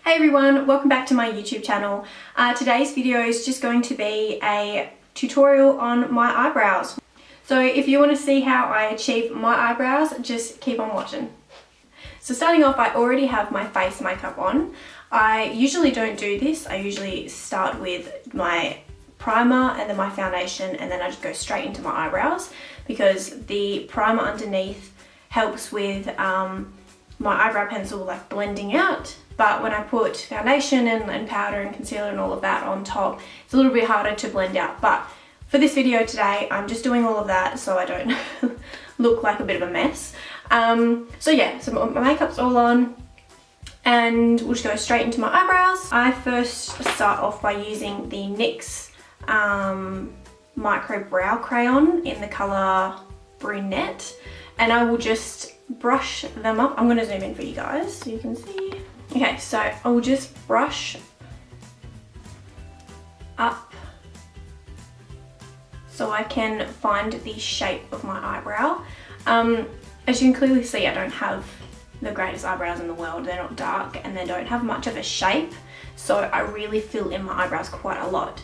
Hey everyone, welcome back to my YouTube channel. Today's video is just going to be a tutorial on my eyebrows. So if you want to see how I achieve my eyebrows, just keep on watching. So starting off, I already have my face makeup on. I usually don't do this. I usually start with my primer and then my foundation, and then I just go straight into my eyebrows because the primer underneath helps with my eyebrow pencil like blending out. But when I put foundation and powder and concealer and all of that on top, it's a little bit harder to blend out. But for this video today, I'm just doing all of that so I don't look like a bit of a mess. So yeah, so my makeup's all on and we'll just go straight into my eyebrows. I first start off by using the NYX Micro Brow Crayon in the colour Brunette, and I will just brush them up. I'm going to zoom in for you guys so you can see. Okay, so I will just brush up so I can find the shape of my eyebrow. As you can clearly see, I don't have the greatest eyebrows in the world. They're not dark and they don't have much of a shape, so I really fill in my eyebrows quite a lot.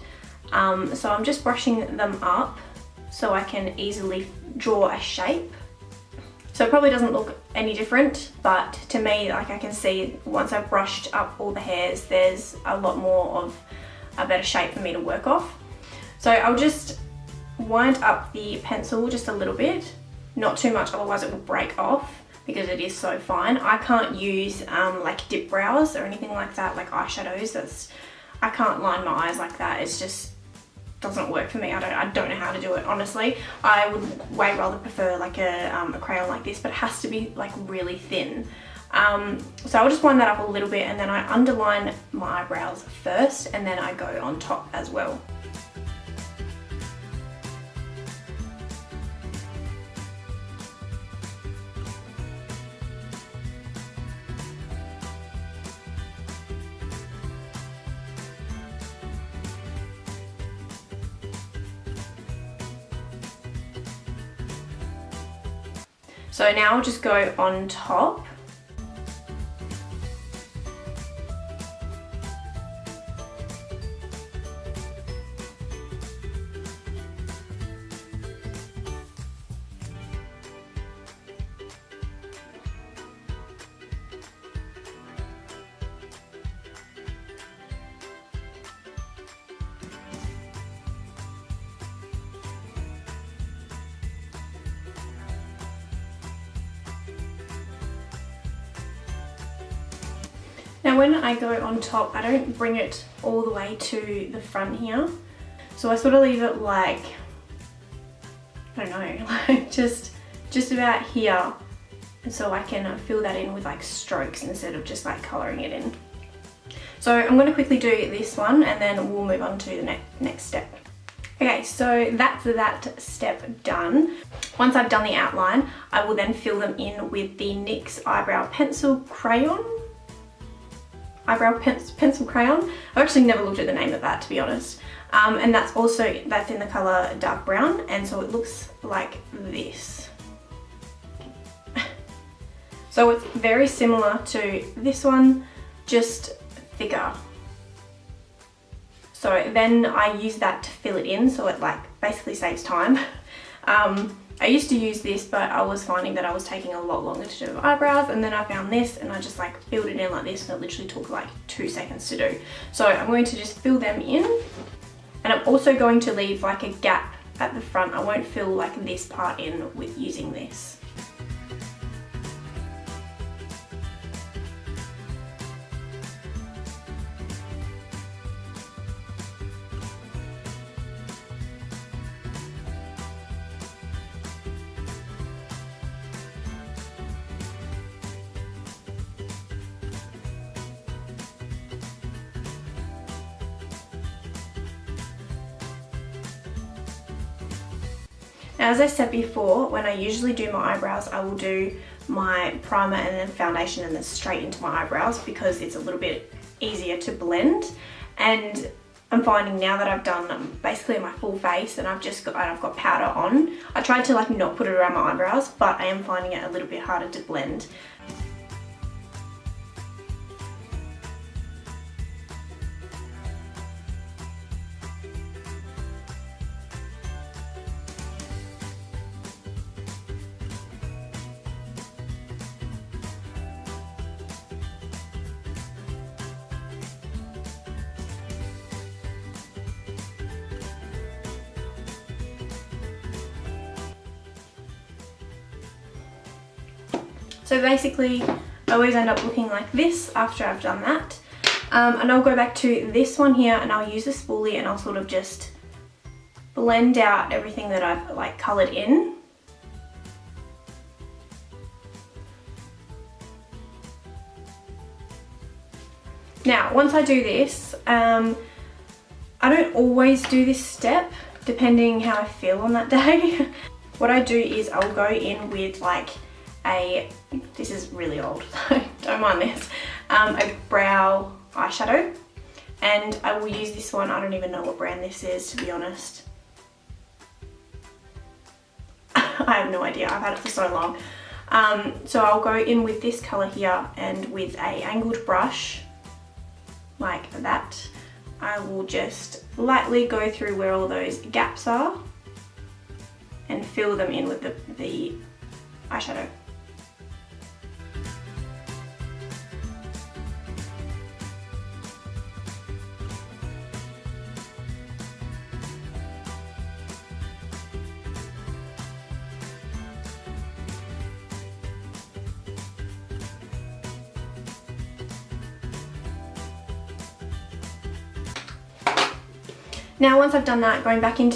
So I'm just brushing them up so I can easily draw a shape. So it probably doesn't look any different, but to me, like, I can see once I've brushed up all the hairs, there's a lot more of a better shape for me to work off. So I'll just wind up the pencil just a little bit, not too much, otherwise it will break off because it is so fine. I can't use like dip brows or anything like that, like eyeshadows. I can't line my eyes like that. It's just doesn't work for me. I don't know how to do it, honestly. I would way rather prefer like a crayon like this, but it has to be like really thin. So I'll just wind that up a little bit and then I underline my eyebrows first and then I go on top as well. So now I'll just go on top. Now when I go on top, I don't bring it all the way to the front here. So I sort of leave it like, I don't know, like just about here. And so I can fill that in with like strokes instead of just like colouring it in. So I'm going to quickly do this one and then we'll move on to the next step. Okay, so that's that step done. Once I've done the outline, I will then fill them in with the NYX Eyebrow Pencil Crayon. Pencil Crayon. I've actually never looked at the name of that, to be honest. And that's in the colour dark brown, and so it looks like this. So it's very similar to this one, just thicker. So then I use that to fill it in, so it like basically saves time. I used to use this, but I was finding that I was taking a lot longer to do my eyebrows, and then I found this and I just like filled it in like this, and it literally took like 2 seconds to do. So I'm going to just fill them in, and I'm also going to leave like a gap at the front. I won't fill like this part in with using this. Now, as I said before, when I usually do my eyebrows, I will do my primer and then foundation and then straight into my eyebrows because it's a little bit easier to blend. And I'm finding now that I've done basically my full face and I've got powder on, I tried to like not put it around my eyebrows, but I am finding it a little bit harder to blend. So basically I always end up looking like this after I've done that. And I'll go back to this one here and I'll use a spoolie and I'll sort of just blend out everything that I've like coloured in. Now, once I do this, I don't always do this step, depending how I feel on that day. What I do is I'll go in with like this is really old, so don't mind this, a brow eyeshadow. And I will use this one, I don't even know what brand this is, to be honest. I have no idea, I've had it for so long. So I'll go in with this colour here, and with a angled brush, like that, I will just lightly go through where all those gaps are and fill them in with the eyeshadow. Now once I've done that, going back in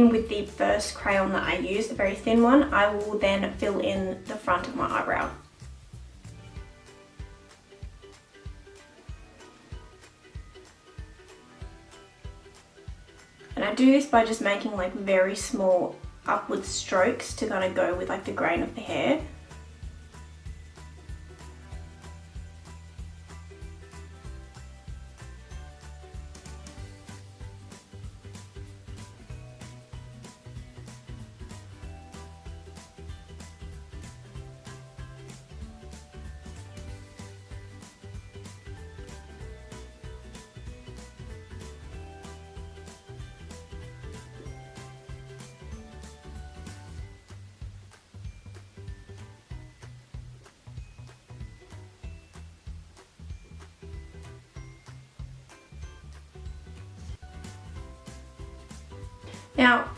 with the first crayon that I used, the very thin one, I will then fill in the front of my eyebrow. And I do this by just making like very small upward strokes to kind of go with like the grain of the hair. Now,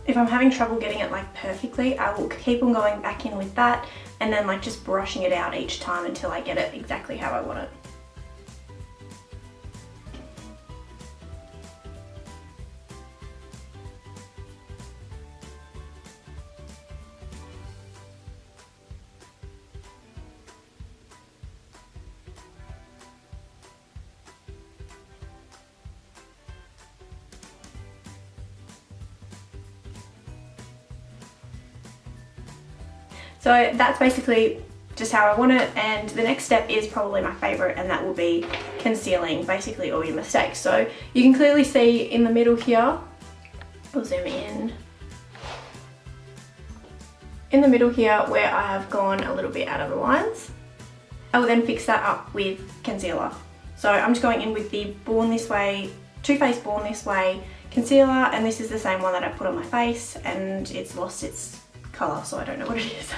if I'm having trouble getting it like perfectly, I will keep on going back in with that and then like just brushing it out each time until I get it exactly how I want it. So that's basically just how I want it, and the next step is probably my favourite, and that will be concealing basically all your mistakes. So you can clearly see in the middle here, I'll zoom in the middle here where I have gone a little bit out of the lines. I will then fix that up with concealer. So I'm just going in with the Born This Way, Too Faced Born This Way concealer, and this is the same one that I put on my face, and it's lost its colour, so I don't know what it is.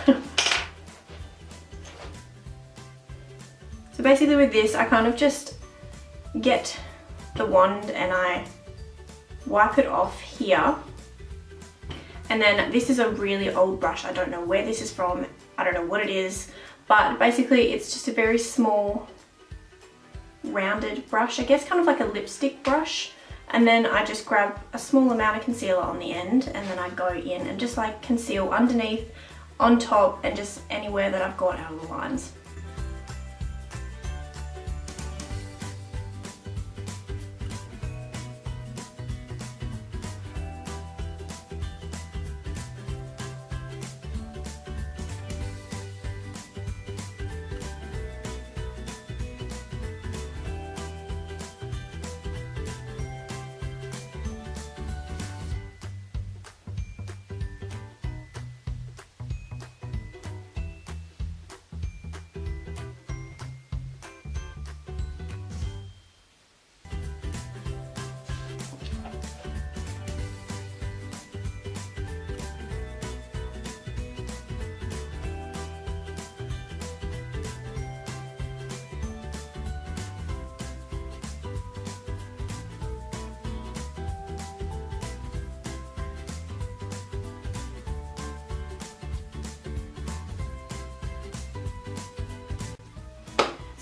So basically with this, I kind of just get the wand and I wipe it off here. And then this is a really old brush. I don't know where this is from. I don't know what it is, but basically it's just a very small rounded brush, I guess kind of like a lipstick brush. And then I just grab a small amount of concealer on the end, and then I go in and just like conceal underneath, on top, and just anywhere that I've got out of the lines.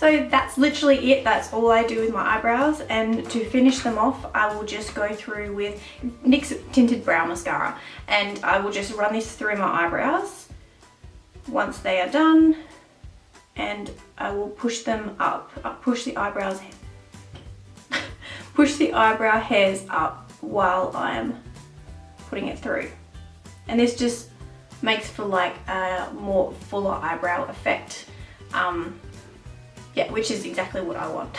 So that's literally it. That's all I do with my eyebrows, and to finish them off I will just go through with NYX Tinted Brow Mascara, and I will just run this through my eyebrows once they are done, and I will push them up. Push the eyebrows push the eyebrow hairs up while I'm putting it through, and this just makes for like a more fuller eyebrow effect. Yeah, which is exactly what I want.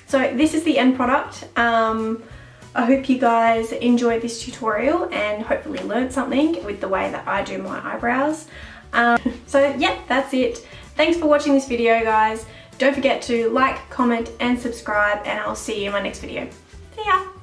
So this is the end product. I hope you guys enjoyed this tutorial and hopefully learned something with the way that I do my eyebrows. So yeah, that's it. Thanks for watching this video, guys. Don't forget to like, comment and subscribe, and I'll see you in my next video. See ya!